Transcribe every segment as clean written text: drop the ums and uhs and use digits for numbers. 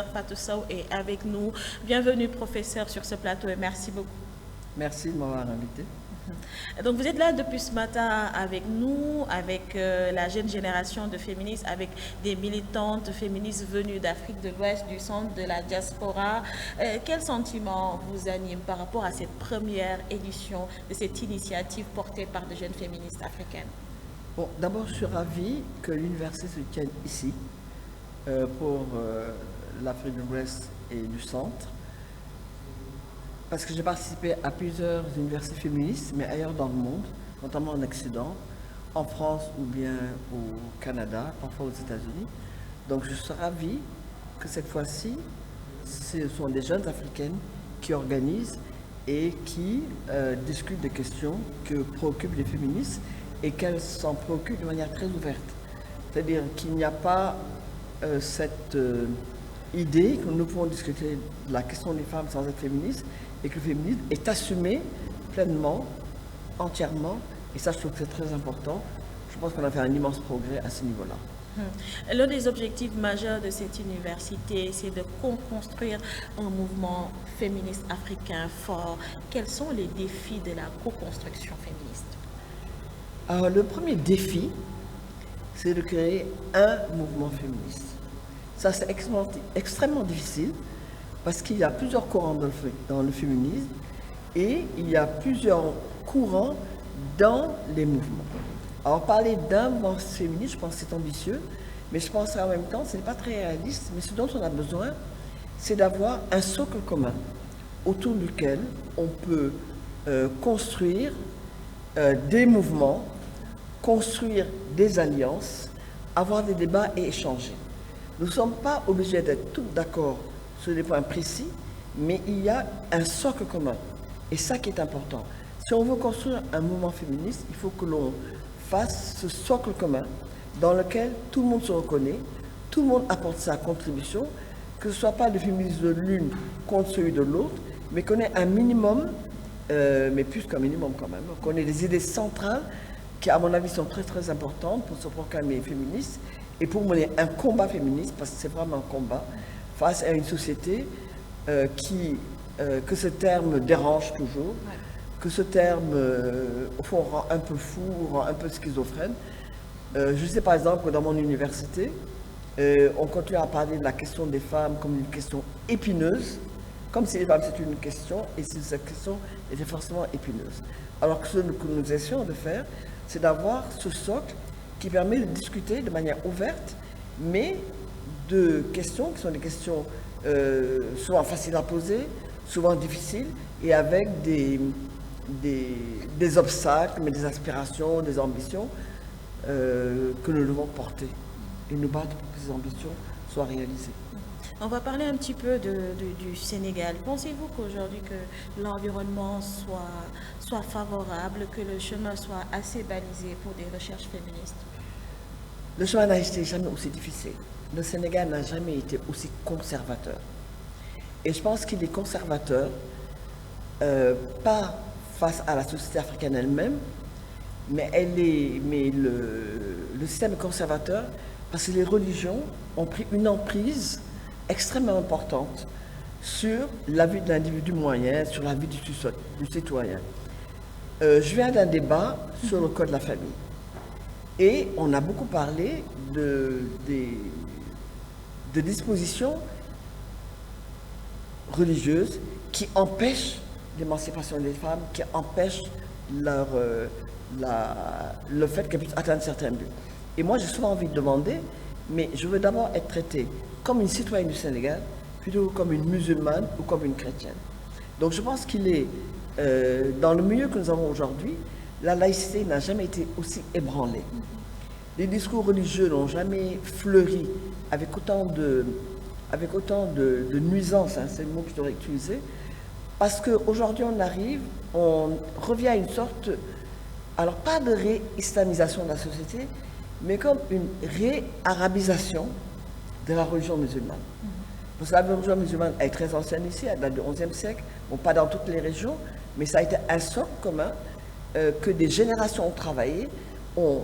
Fatou Sow est avec nous. Bienvenue, professeur, sur ce plateau et merci beaucoup. Merci de m'avoir invité. Donc, vous êtes là depuis ce matin avec nous, avec la jeune génération de féministes, avec des militantes féministes venues d'Afrique de l'Ouest, du centre, de la diaspora. Quel sentiment vous anime par rapport à cette première édition de cette initiative portée par de jeunes féministes africaines? Bon, d'abord, je suis ravi que l'université se tienne ici pour l'Afrique de l'Ouest et du centre, parce que j'ai participé à plusieurs universités féministes, mais ailleurs dans le monde, notamment en Occident, en France ou bien au Canada, parfois aux États-Unis. Donc je suis ravi que cette fois-ci, ce sont des jeunes africaines qui organisent et qui discutent des questions que préoccupent les féministes et qu'elles s'en préoccupent de manière très ouverte. C'est-à-dire qu'il n'y a pas cette idée que nous pouvons discuter de la question des femmes sans être féministe et que le féminisme est assumé pleinement, entièrement, et ça je trouve que c'est très important. Je pense qu'on a fait un immense progrès à ce niveau-là. L'un des objectifs majeurs de cette université, c'est de construire un mouvement féministe africain fort. Quels sont les défis de la co-construction féministe? Alors, le premier défi, c'est de créer un mouvement féministe. Ça, c'est extrêmement difficile parce qu'il y a plusieurs courants dans le féminisme et il y a plusieurs courants dans les mouvements. Alors, parler d'un mouvement féministe, je pense que c'est ambitieux, mais je pense qu'en même temps, ce n'est pas très réaliste. Mais ce dont on a besoin, c'est d'avoir un socle commun autour duquel on peut construire des mouvements, construire des alliances, avoir des débats et échanger. Nous ne sommes pas obligés d'être tous d'accord sur des points précis, mais il y a un socle commun. Et ça qui est important. Si on veut construire un mouvement féministe, il faut que l'on fasse ce socle commun dans lequel tout le monde se reconnaît, tout le monde apporte sa contribution, que ce ne soit pas le féminisme de l'une contre celui de l'autre, mais qu'on ait un minimum, mais plus qu'un minimum quand même, qu'on ait des idées centrales qui, à mon avis, sont très très importantes pour se proclamer féministe et pour mener un combat féministe, parce que c'est vraiment un combat, face à une société que ce terme dérange toujours, que ce terme, au fond, rend un peu fou, rend un peu schizophrène. Je sais par exemple que dans mon université, on continue à parler de la question des femmes comme une question épineuse, comme si les femmes c'était une question, et si cette question était forcément épineuse. Alors que ce que nous essayons de faire, c'est d'avoir ce socle qui permet de discuter de manière ouverte, mais de questions qui sont des questions souvent faciles à poser, souvent difficiles, et avec des obstacles, mais des aspirations, des ambitions que nous devons porter et nous battre pour que ces ambitions soient réalisées. On va parler un petit peu du Sénégal. Pensez-vous qu'aujourd'hui que l'environnement soit favorable, que le chemin soit assez balisé pour des recherches féministes? Le chemin n'a été jamais aussi difficile. Le Sénégal n'a jamais été aussi conservateur. Et je pense qu'il est conservateur, pas face à la société africaine elle-même, mais le système est conservateur parce que les religions ont pris une emprise extrêmement importante sur la vie de l'individu moyen, sur la vie du citoyen. Je viens d'un débat sur le code de la famille. Et on a beaucoup parlé de dispositions religieuses qui empêchent l'émancipation des femmes, qui empêchent le fait qu'elles puissent atteindre certains buts. Et moi, j'ai souvent envie de demander, mais je veux d'abord être traitée comme une citoyenne du Sénégal, plutôt que comme une musulmane ou comme une chrétienne. Donc je pense qu'il est, dans le milieu que nous avons aujourd'hui, la laïcité n'a jamais été aussi ébranlée. Les discours religieux n'ont jamais fleuri avec autant de nuisances, hein, c'est le mot que je devrais utiliser, parce qu'aujourd'hui on revient à une sorte, alors pas de réislamisation de la société, mais comme une réarabisation de la religion musulmane. Parce que la religion musulmane est très ancienne ici, elle date du XIe siècle, bon, pas dans toutes les régions, mais ça a été un socle commun que des générations ont travaillé, ont,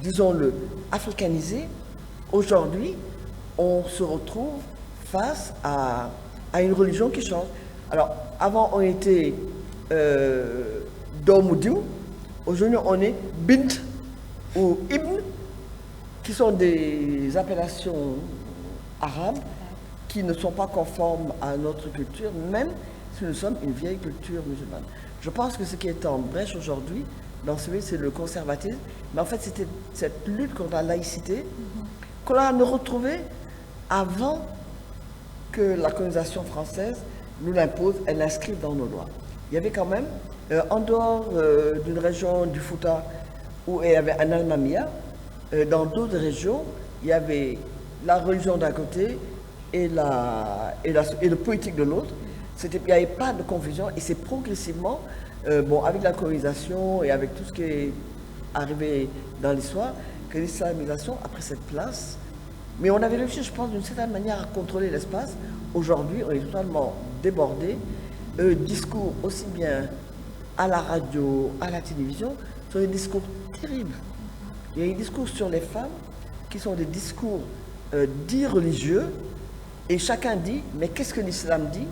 disons-le, africanisé. Aujourd'hui, on se retrouve face à une religion qui change. Alors, avant, on était Domoudim, aujourd'hui, on est Bint ou Ibn, qui sont des appellations arabes qui ne sont pas conformes à notre culture, même si nous sommes une vieille culture musulmane. Je pense que ce qui est en brèche aujourd'hui, dans ce pays, c'est le conservatisme, mais en fait, c'était cette lutte contre la laïcité qu'on a retrouvée avant que la colonisation française nous l'impose, elle l'inscrive dans nos lois. Il y avait quand même, en dehors d'une région du Fouta où il y avait un Almamia, dans d'autres régions, il y avait la religion d'un côté et le politique de l'autre. Il n'y avait pas de confusion et c'est progressivement, avec la colonisation et avec tout ce qui est arrivé dans l'histoire, que l'islamisation a pris cette place. Mais on avait réussi, je pense, d'une certaine manière à contrôler l'espace. Aujourd'hui, on est totalement débordé. Discours aussi bien à la radio, à la télévision, sont des discours terribles. Il y a des discours sur les femmes qui sont des discours dits religieux et chacun dit, mais qu'est-ce que l'islam dit?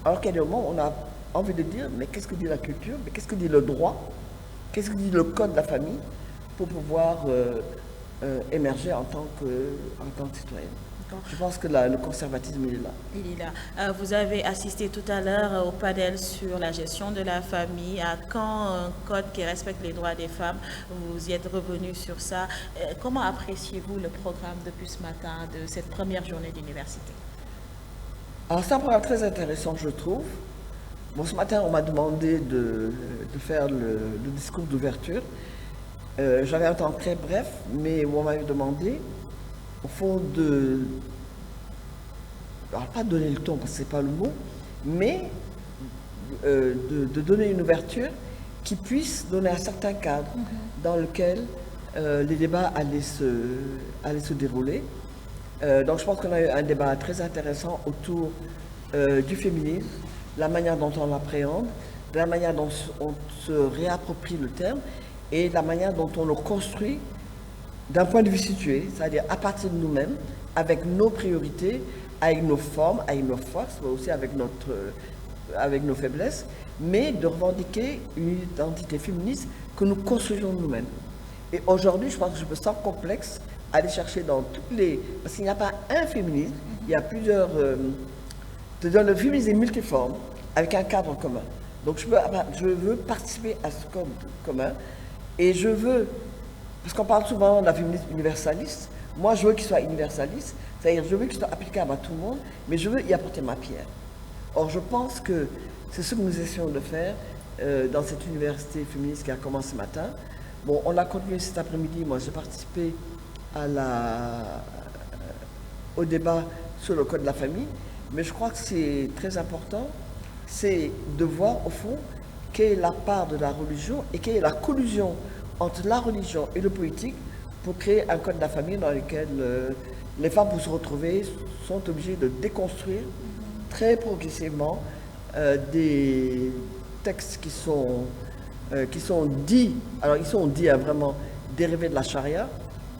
Alors qu'à des moments, on a envie de dire, mais qu'est-ce que dit la culture? Mais qu'est-ce que dit le droit? Qu'est-ce que dit le code de la famille pour pouvoir émerger en tant que citoyenne? Je pense que le conservatisme, il est là. Il est là. Vous avez assisté tout à l'heure au panel sur la gestion de la famille. Quand un code qui respecte les droits des femmes, vous y êtes revenu sur ça. Comment appréciez-vous le programme depuis ce matin de cette première journée d'université? Alors c'est un programme très intéressant, je trouve. Bon, ce matin, on m'a demandé de faire le discours d'ouverture. J'avais un temps très bref, mais on m'avait demandé, au fond, alors pas de donner le ton parce que c'est pas le mot, mais de donner une ouverture qui puisse donner un certain cadre dans lequel les débats allaient se dérouler. Donc je pense qu'on a eu un débat très intéressant autour du féminisme, la manière dont on l'appréhende, de la manière dont on se réapproprie le terme et de la manière dont on le construit d'un point de vue situé, c'est-à-dire à partir de nous-mêmes, avec nos priorités, avec nos formes, avec nos forces, mais aussi avec nos faiblesses, mais de revendiquer une identité féministe que nous construisons nous-mêmes. Et aujourd'hui, je pense que je peux sans complexe aller chercher dans toutes les... Parce qu'il n'y a pas un féminisme, il y a plusieurs... le féminisme est multiforme, avec un cadre commun. Donc je veux participer à ce code commun, et je veux... Parce qu'on parle souvent de la féminisme universaliste. Moi, je veux qu'il soit universaliste, c'est-à-dire je veux qu'il soit applicable à tout le monde, mais je veux y apporter ma pierre. Or, je pense que c'est ce que nous essayons de faire dans cette université féministe qui a commencé ce matin. Bon, on l'a continué cet après-midi. Moi, j'ai participé au débat sur le code de la famille, mais je crois que c'est très important, c'est de voir au fond quelle est la part de la religion et quelle est la collusion entre la religion et le politique pour créer un code de la famille dans lequel les femmes, pour se retrouver, sont obligées de déconstruire très progressivement des textes qui sont dits, alors ils sont dits vraiment dérivés de la charia.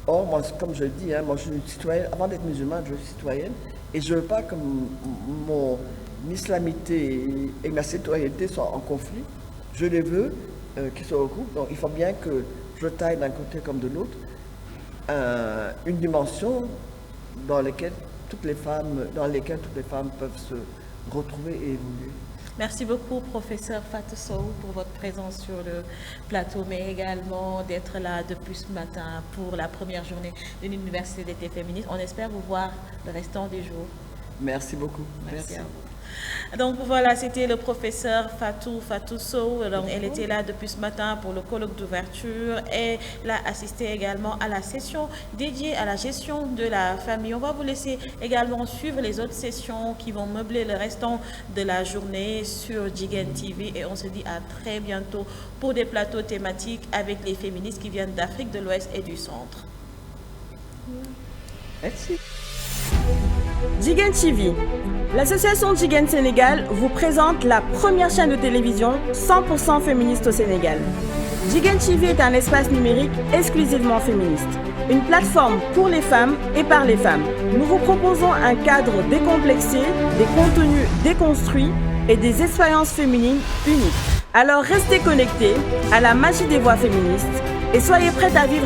Or, moi, comme je le dis, moi je suis une citoyenne, avant d'être musulmane, je suis citoyenne, et je ne veux pas que mon islamité et ma citoyenneté soient en conflit. Je les veux qui se regroupent. Donc il faut bien que je taille d'un côté comme de l'autre une dimension dans laquelle toutes les femmes peuvent se retrouver et évoluer. Merci beaucoup, professeur Fatou Sow, pour votre présence sur le plateau, mais également d'être là depuis ce matin pour la première journée de l'Université d'été féministe. On espère vous voir le restant du jour. Merci beaucoup. Merci à vous. Donc voilà, c'était le professeur Fatou Sow. Donc, elle était là depuis ce matin pour le colloque d'ouverture et elle a assisté également à la session dédiée à la gestion de la famille. On va vous laisser également suivre les autres sessions qui vont meubler le restant de la journée sur Jigen TV et on se dit à très bientôt pour des plateaux thématiques avec les féministes qui viennent d'Afrique de l'Ouest et du Centre. Merci. Jigen TV. L'association Jigen Sénégal vous présente la première chaîne de télévision 100% féministe au Sénégal. Jigen TV est un espace numérique exclusivement féministe. une plateforme pour les femmes et par les femmes. Nous vous proposons un cadre décomplexé, des contenus déconstruits et des expériences féminines uniques. Alors restez connectés à la magie des voix féministes et soyez prêts à vivre